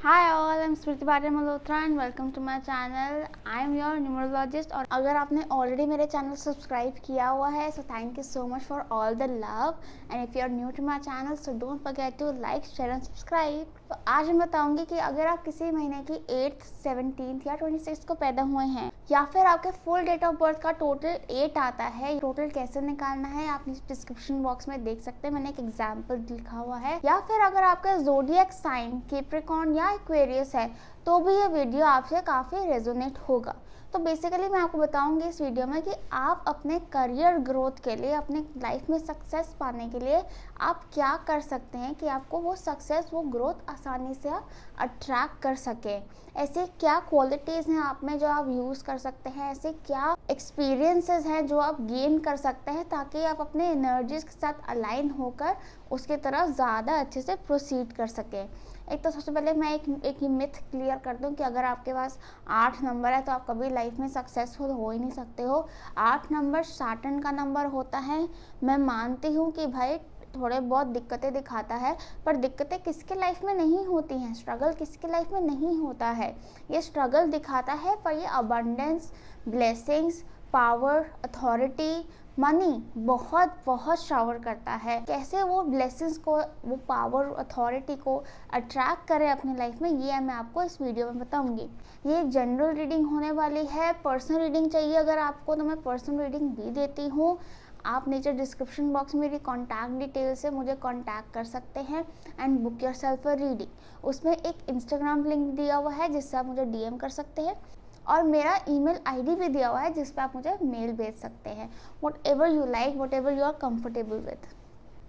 Hi all, I'm Smriti Bhatia Malhotra and welcome to my channel. I am your numerologist और अगर आपने already मेरे channel subscribe किया हुआ है so thank you so much for all the love and if you are new to my channel so don't forget to like, share and subscribe. तो आज मैं बताऊंगी कि अगर आप किसी महीने की 8th, 17th या 26th को पैदा हुए हैं या फिर आपके फुल डेट ऑफ बर्थ का टोटल 8 आता है, टोटल कैसे निकालना है आप नीचे डिस्क्रिप्शन बॉक्स में देख सकते हैं, मैंने एक एग्जाम्पल लिखा हुआ है। या फिर अगर आपका ज़ोडिएक साइन कैप्रिकॉर्न या एक्वेरियस है तो भी ये वीडियो आपसे काफ़ी रेजोनेट होगा। तो बेसिकली मैं आपको बताऊंगी इस वीडियो में कि आप अपने करियर ग्रोथ के लिए, अपने लाइफ में सक्सेस पाने के लिए आप क्या कर सकते हैं कि आपको वो सक्सेस, वो ग्रोथ आसानी से अट्रैक्ट कर सके। ऐसे क्या क्वालिटीज़ हैं आप में जो आप यूज़ कर सकते हैं, ऐसे क्या एक्सपीरियंसेस हैं जो आप गेन कर सकते हैं ताकि आप अपने एनर्जीज के साथ अलाइन होकर उसकी तरफ ज़्यादा अच्छे से प्रोसीड कर सकें। एक तो सबसे पहले मैं एक ही मिथ क्लियर कर दूं कि अगर आपके पास 8 नंबर है तो आप कभी लाइफ में सक्सेसफुल हो ही नहीं सकते हो। 8 नंबर सैटर्न का नंबर होता है। मैं मानती हूँ कि भाई थोड़े बहुत दिक्कतें दिखाता है, पर दिक्कतें किसके लाइफ में नहीं होती हैं, स्ट्रगल किसके लाइफ में नहीं होता है। ये स्ट्रगल दिखाता है पर ये abundance, blessings, power, authority, money बहुत बहुत शावर करता है। कैसे वो ब्लेसिंग्स को, वो पावर, अथॉरिटी को अट्रैक्ट करें अपनी लाइफ में, ये मैं आपको इस वीडियो में बताऊंगी। ये एक जनरल रीडिंग होने वाली है। पर्सनल रीडिंग चाहिए अगर आपको तो मैं पर्सनल रीडिंग भी देती हूँ। आप नीचे डिस्क्रिप्शन बॉक्स में मेरी कॉन्टैक्ट डिटेल से मुझे कॉन्टैक्ट कर सकते हैं and book your self a reading. उसमें एक इंस्टाग्राम लिंक दिया हुआ है जिससे आप मुझे डीएम कर सकते हैं और मेरा ईमेल आईडी भी दिया हुआ है जिस पे आप मुझे मेल भेज सकते हैं। Whatever you like, whatever you are comfortable with.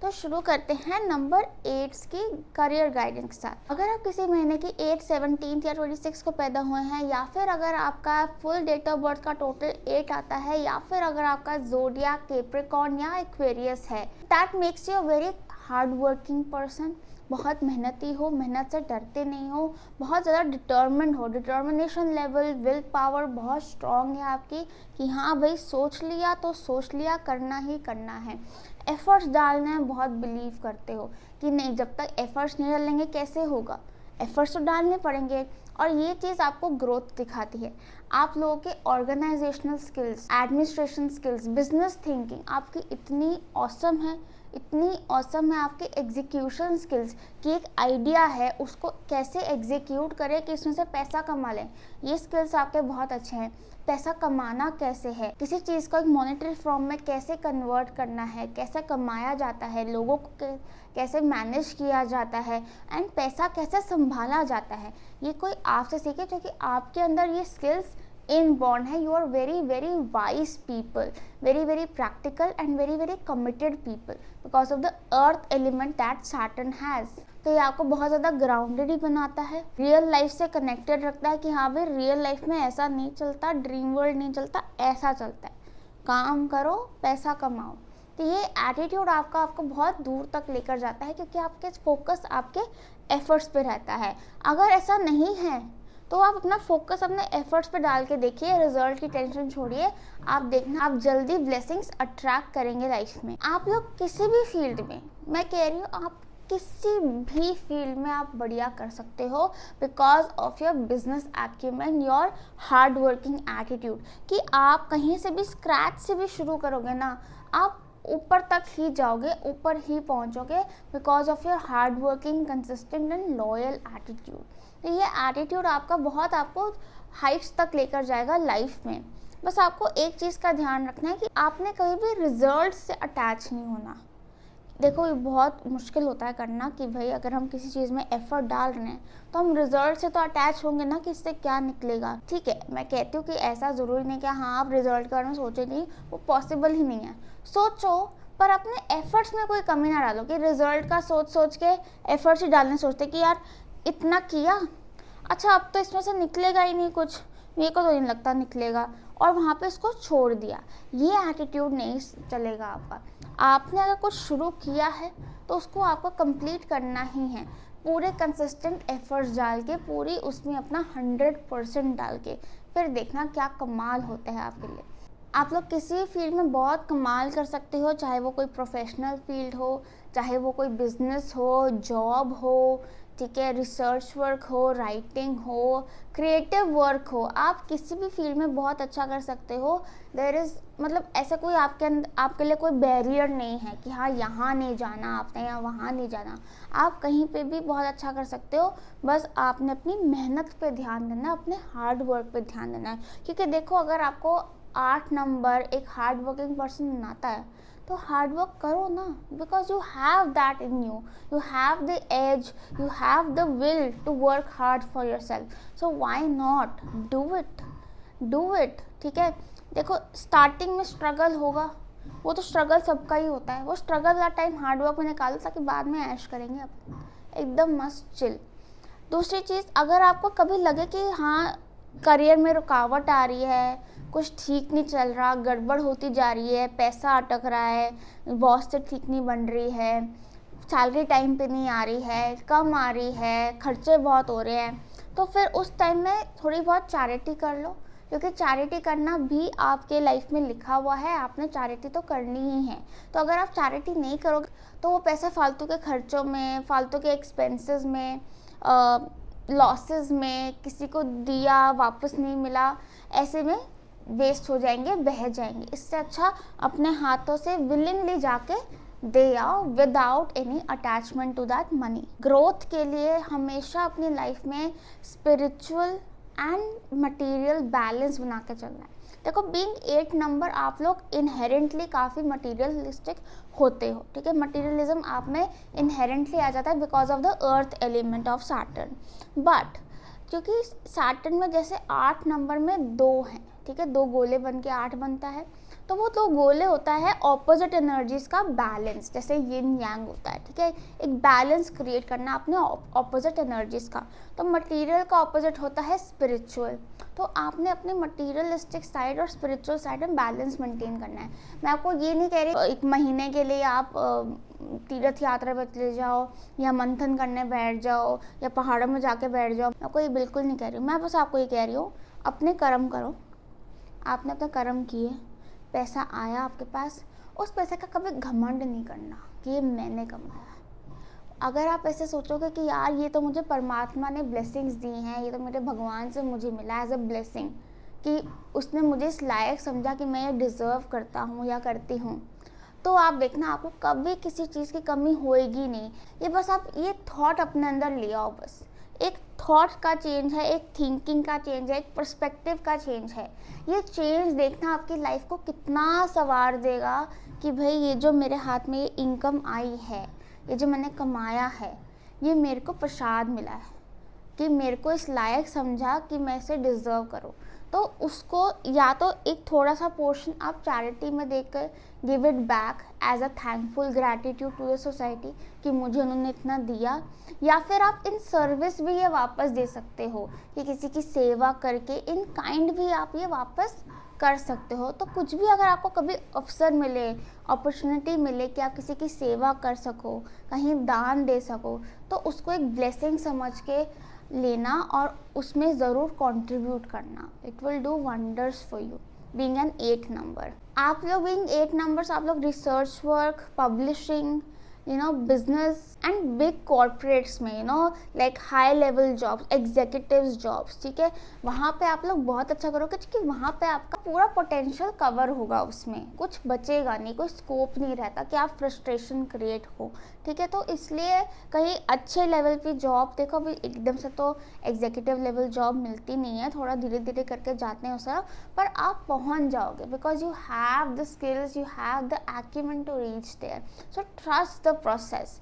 तो शुरू करते हैं नंबर 8 की करियर गाइडेंस के साथ। अगर आप किसी महीने की 8, 17 या 26 को पैदा हुए हैं या फिर अगर आपका फुल डेट ऑफ बर्थ का टोटल 8 आता है या फिर अगर आपका ज़ोडिएक कैप्रिकॉर्न या एक्वेरियस है, that makes you a very hard working person. बहुत मेहनती हो, मेहनत से डरते नहीं हो, बहुत ज़्यादा डिटर्मिन्ड हो, डिटर्मिनेशन लेवल, विल पावर बहुत स्ट्रॉन्ग है आपकी कि हाँ भाई सोच लिया तो सोच लिया, करना ही करना है। एफर्ट्स डालने में बहुत बिलीव करते हो कि नहीं, जब तक एफर्ट्स नहीं डालेंगे कैसे होगा, एफर्ट्स तो डालने पड़ेंगे। और ये चीज़ आपको ग्रोथ दिखाती है। आप लोगों के organisational skills, administration skills, business thinking आपकी इतनी ऑसम है, इतनी ऑसम है आपके एग्जीक्यूशन स्किल्स कि एक आइडिया है उसको कैसे एग्जीक्यूट करें कि इसमें से पैसा कमा लें, ये स्किल्स आपके बहुत अच्छे हैं। पैसा कमाना कैसे है, किसी चीज़ को एक मॉनेटरी फॉर्म में कैसे कन्वर्ट करना है, कैसे कमाया जाता है, लोगों को कैसे मैनेज किया जाता है एंड पैसा कैसे संभाला जाता है, ये कोई आपसे सीखे क्योंकि आपके अंदर ये स्किल्स इनबॉर्न है। You are very very wise people, very very practical and very very committed people because of the earth element that Saturn has. तो ये आपको बहुत ज़्यादा ग्राउंडेड ही बनाता है, रियल लाइफ से कनेक्टेड रखता है कि हाँ भाई रियल लाइफ में ऐसा नहीं चलता, ड्रीम वर्ल्ड नहीं चलता, ऐसा चलता है, काम करो पैसा कमाओ। तो ये एटीट्यूड आपको बहुत दूर तक लेकर जाता है क्योंकि आपके फोकस आपके एफर्ट्स पे रहता है। अगर ऐसा नहीं है तो आप अपना फोकस अपने एफर्ट्स पे डाल के देखिए, रिजल्ट की टेंशन छोड़िए, आप देखना आप जल्दी ब्लेसिंग्स अट्रैक्ट करेंगे लाइफ में। आप लोग किसी भी फील्ड में, मैं कह रही हूँ आप किसी भी फील्ड में आप बढ़िया कर सकते हो because of your business acumen, your hard working attitude. कि आप कहीं से भी स्क्रैच से भी शुरू करोगे ना, आप ऊपर तक ही जाओगे, ऊपर ही पहुंचोगे because of your hard working, consistent and loyal attitude. तो ये एटीट्यूड आपका बहुत आपको हाइट्स तक लेकर जाएगा लाइफ में। बस आपको एक चीज़ का ध्यान रखना है कि आपने कभी भी रिजल्ट से अटैच नहीं होना। देखो ये बहुत मुश्किल होता है करना कि भाई अगर हम किसी चीज़ में एफर्ट डाल रहे हैं तो हम रिजल्ट से तो अटैच होंगे ना कि इससे क्या निकलेगा। ठीक है, मैं कहती हूँ कि ऐसा ज़रूरी नहीं कि हाँ आप रिजल्ट के बारे में सोचे नहीं, वो पॉसिबल ही नहीं है। सोचो पर अपने एफर्ट्स में कोई कमी ना डालो कि रिजल्ट का सोच सोच के एफर्ट्स ही डालने सोचते कि यार इतना किया, अच्छा अब तो इसमें से निकलेगा ही नहीं कुछ, मेरे को तो नहीं लगता निकलेगा, और वहाँ पे इसको छोड़ दिया। ये एटीट्यूड नहीं चलेगा आपका। आपने अगर कुछ शुरू किया है तो उसको आपको कंप्लीट करना ही है, पूरे कंसिस्टेंट एफर्ट्स डाल के, पूरी उसमें अपना 100% डाल के, फिर देखना क्या कमाल होता है आपके लिए। आप लोग किसी फील्ड में बहुत कमाल कर सकते हो, चाहे वो कोई प्रोफेशनल फील्ड हो, चाहे वो कोई बिजनेस हो, जॉब हो, ठीक है, रिसर्च वर्क हो, राइटिंग हो, क्रिएटिव वर्क हो, आप किसी भी फील्ड में बहुत अच्छा कर सकते हो। देयर इज़ मतलब ऐसा कोई आपके लिए कोई बैरियर नहीं है कि हाँ यहाँ नहीं जाना आपने या वहाँ नहीं जाना, आप कहीं पे भी बहुत अच्छा कर सकते हो। बस आपने अपनी मेहनत पे ध्यान देना है, अपने हार्ड वर्क पे ध्यान देना है। क्योंकि देखो, अगर आपको 8 नंबर एक हार्ड वर्किंग पर्सन बनाता है तो हार्ड वर्क करो ना, because you have that in you, you have the edge, you have the will to work hard for yourself, so why not do it. ठीक है, देखो starting में struggle होगा, वो तो स्ट्रगल सबका ही होता है, वो स्ट्रगल का टाइम हार्ड वर्क में निकालो ताकि बाद में ऐश करेंगे आप एकदम मस्त चिल। दूसरी चीज़, अगर आपको कभी लगे कि हाँ करियर में रुकावट आ रही है, कुछ ठीक नहीं चल रहा, गड़बड़ होती जा रही है, पैसा अटक रहा है, बॉस से ठीक नहीं बन रही है, सैलरी टाइम पे नहीं आ रही है, कम आ रही है, खर्चे बहुत हो रहे हैं, तो फिर उस टाइम में थोड़ी बहुत चैरिटी कर लो। क्योंकि चैरिटी करना भी आपके लाइफ में लिखा हुआ है, आपने चैरिटी तो करनी ही है। तो अगर आप चैरिटी नहीं करोगे तो वो पैसा फालतू के खर्चों में, फालतू के एक्सपेंसेस में, लॉसेस में, किसी को दिया वापस नहीं मिला, ऐसे में वेस्ट हो जाएंगे, बह जाएंगे। इससे अच्छा अपने हाथों से विलिंगली जाके दे आओ without any attachment to that money. Growth के लिए हमेशा अपनी लाइफ में स्पिरिचुअल एंड मटेरियल बैलेंस बना के चलना है। देखो, बीइंग 8 नंबर आप लोग इनहेरेंटली काफ़ी मटीरियलिस्टिक होते हो। ठीक है, मटीरियलिज्म आप में इनहेरेंटली आ जाता है because of the earth element of Saturn. But क्योंकि सैटर्न में जैसे 8 नंबर में 2 हैं, ठीक है, 2 गोले बन के 8 बनता है, तो वो 2 गोले होता है ऑपोजिट एनर्जीज का बैलेंस, जैसे यिन यांग होता है। ठीक है, एक बैलेंस क्रिएट करना अपने ऑपोजिट एनर्जीज का। तो मटेरियल का ऑपोजिट होता है स्पिरिचुअल, तो आपने अपने मटेरियलिस्टिक साइड और स्पिरिचुअल साइड में बैलेंस मेंटेन करना है। मैं आपको ये नहीं कह रही 1 महीने के लिए आप तीर्थ यात्रा पे चले जाओ या मंथन करने बैठ जाओ या पहाड़ों में जाके बैठ जाओ, मैं आपको ये बिल्कुल नहीं कह रही हूँ। मैं बस आपको ये कह रही हूँ, अपने कर्म करो। आपने अपने कर्म किए, पैसा आया आपके पास, उस पैसे का कभी घमंड नहीं करना कि ये मैंने कमाया। अगर आप ऐसे सोचोगे कि यार ये तो मुझे परमात्मा ने ब्लेसिंग्स दी हैं, ये तो मेरे भगवान से मुझे मिला एज अ ब्लेसिंग, कि उसने मुझे इस लायक समझा कि मैं ये डिज़र्व करता हूँ या करती हूँ, तो आप देखना आपको कभी किसी चीज़ की कमी होएगी नहीं। ये बस आप ये थॉट अपने अंदर ले आओ, बस एक थॉट का चेंज है, एक थिंकिंग का चेंज है, एक पर्सपेक्टिव का चेंज है। ये चेंज देखना आपकी लाइफ को कितना संवार देगा कि भाई ये जो मेरे हाथ में ये इनकम आई है, ये जो मैंने कमाया है, ये मेरे को प्रसाद मिला है, कि मेरे को इस लायक समझा कि मैं इसे डिज़र्व करूँ। तो उसको या तो एक थोड़ा सा पोर्शन आप चैरिटी में देकर give it back as a thankful gratitude to the society कि मुझे उन्होंने इतना दिया, या फिर आप इन सर्विस भी ये वापस दे सकते हो कि किसी की सेवा करके इन काइंड भी आप ये वापस कर सकते हो। तो कुछ भी अगर आपको कभी अवसर मिले, अपॉर्चुनिटी मिले कि आप किसी की सेवा कर सको, कहीं दान दे सको, तो उसको एक ब्लेसिंग समझ के लेना और उसमें ज़रूर कंट्रीब्यूट करना। It will do wonders for you being an 8 number. आप लोग बीइंग 8 नंबर्स, आप लोग research work, publishing, business and big corporates में, like high level jobs, executives jobs, ठीक है, वहाँ पे आप लोग बहुत अच्छा करोगे क्योंकि वहाँ पे आपका पूरा पोटेंशियल कवर होगा, उसमें कुछ बचेगा नहीं, कोई स्कोप नहीं रहता कि आप फ्रस्ट्रेशन क्रिएट हो। ठीक है, तो इसलिए कहीं अच्छे लेवल की जॉब, देखो अभी एकदम से तो एग्जीक्यूटिव लेवल जॉब मिलती नहीं है, थोड़ा धीरे धीरे करके जाते हैं उस तरफ, पर आप पहुँच जाओगे because you have the skills, you have the acumen to reach there. So trust the process,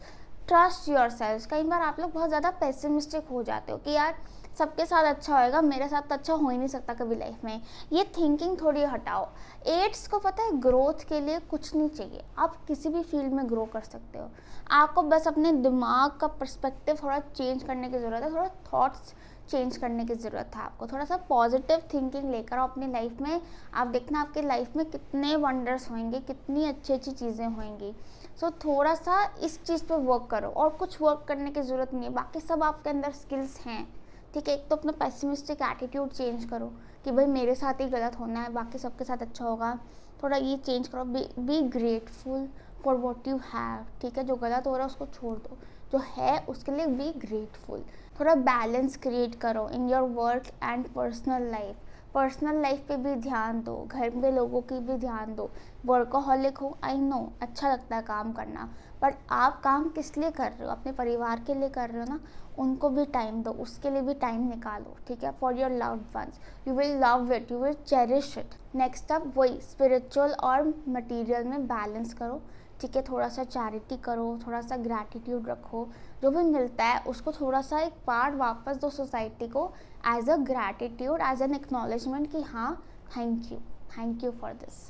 trust yourself. कई बार आप लोग बहुत ज़्यादा पेसिमिस्टिक हो जाते हो कि यार सबके साथ अच्छा होएगा, मेरे साथ तो अच्छा हो ही नहीं सकता कभी लाइफ में। ये थिंकिंग थोड़ी हटाओ। 8s को पता है ग्रोथ के लिए कुछ नहीं चाहिए, आप किसी भी फील्ड में ग्रो कर सकते हो। आपको बस अपने दिमाग का पर्सपेक्टिव थोड़ा चेंज करने की ज़रूरत है, थोड़ा थॉट्स चेंज करने की ज़रूरत है आपको, थोड़ा सा पॉजिटिव थिंकिंग लेकर आओ अपनी लाइफ में। आप देखना आपकी लाइफ में कितने वंडर्स होंगे, कितनी अच्छी अच्छी चीज़ें होंगी। सो थोड़ा सा इस चीज़ पे वर्क करो, और कुछ वर्क करने की ज़रूरत नहीं है, बाकी सब आपके अंदर स्किल्स हैं। ठीक है, एक तो अपना पेसिमिस्टिक एटीट्यूड चेंज करो कि भाई मेरे साथ ही गलत होना है, बाकी सबके साथ अच्छा होगा, थोड़ा ये चेंज करो। Be grateful for what you have. ठीक है, जो गलत हो रहा है उसको छोड़ दो, जो है उसके लिए बी ग्रेटफुल। थोड़ा बैलेंस क्रिएट करो in your work and personal life. Personal life पे भी ध्यान दो, घर में लोगों की भी ध्यान दो। वर्कोहॉलिक हो, आई नो, अच्छा लगता है काम करना, बट आप काम किस लिए कर रहे हो? अपने परिवार के लिए कर रहे हो ना, उनको भी टाइम दो, उसके लिए भी टाइम निकालो, ठीक है, for your loved ones. You will love it, you will cherish it. Next up वही स्पिरिचुअल और मटेरियल में बैलेंस करो, ठीक है। थोड़ा सा चैरिटी करो, थोड़ा सा ग्रैटिट्यूड रखो, जो भी मिलता है उसको थोड़ा सा एक पार्ट वापस दो सोसाइटी को, as a gratitude, as an acknowledgement कि हाँ thank you for this,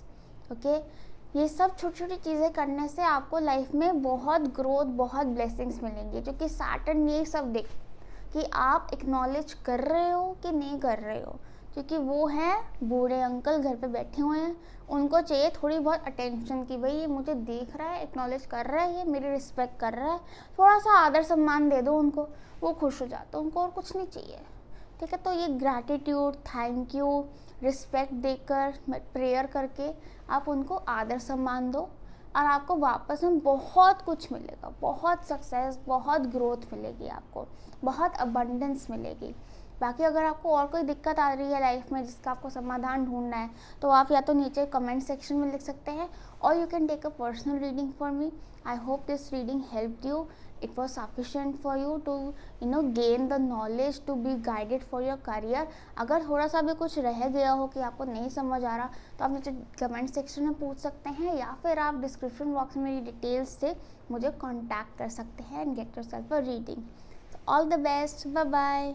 okay. ये सब छोटी छोटी चीज़ें करने से आपको लाइफ में बहुत ग्रोथ, बहुत ब्लेसिंग्स मिलेंगे, जो कि सैटर्न ये सब देख कि आप एक्नॉलेज कर रहे हो कि नहीं कर रहे हो, क्योंकि वो हैं बूढ़े अंकल घर पे बैठे हुए हैं, उनको चाहिए थोड़ी बहुत अटेंशन कि भाई ये मुझे देख रहा है, एक्नॉलेज कर रहा है, ये मेरी रिस्पेक्ट कर रहा है, थोड़ा सा आदर सम्मान दे दो उनको, वो खुश हो जाते, उनको और कुछ नहीं चाहिए, ठीक है। तो ये ग्रैटिट्यूड, थैंक यू, रिस्पेक्ट देकर, प्रेयर करके आप उनको आदर सम्मान दो, और आपको वापस में बहुत कुछ मिलेगा, बहुत सक्सेस, बहुत ग्रोथ मिलेगी, आपको बहुत अबंडेंस मिलेगी। बाकी अगर आपको और कोई दिक्कत आ रही है लाइफ में जिसका आपको समाधान ढूंढना है, तो आप या तो नीचे कमेंट सेक्शन में लिख सकते हैं, और you can take a personal reading for me. I hope this reading helped you, it was sufficient for you to gain the knowledge to be guided for your career। अगर थोड़ा सा भी कुछ रह गया हो कि आपको नहीं समझ आ रहा, तो आप नीचे कमेंट सेक्शन में पूछ सकते हैं, या फिर आप डिस्क्रिप्शन बॉक्स में मेरी डिटेल्स से मुझे कांटेक्ट कर सकते हैं and get yourself a reading. All the best, bye bye.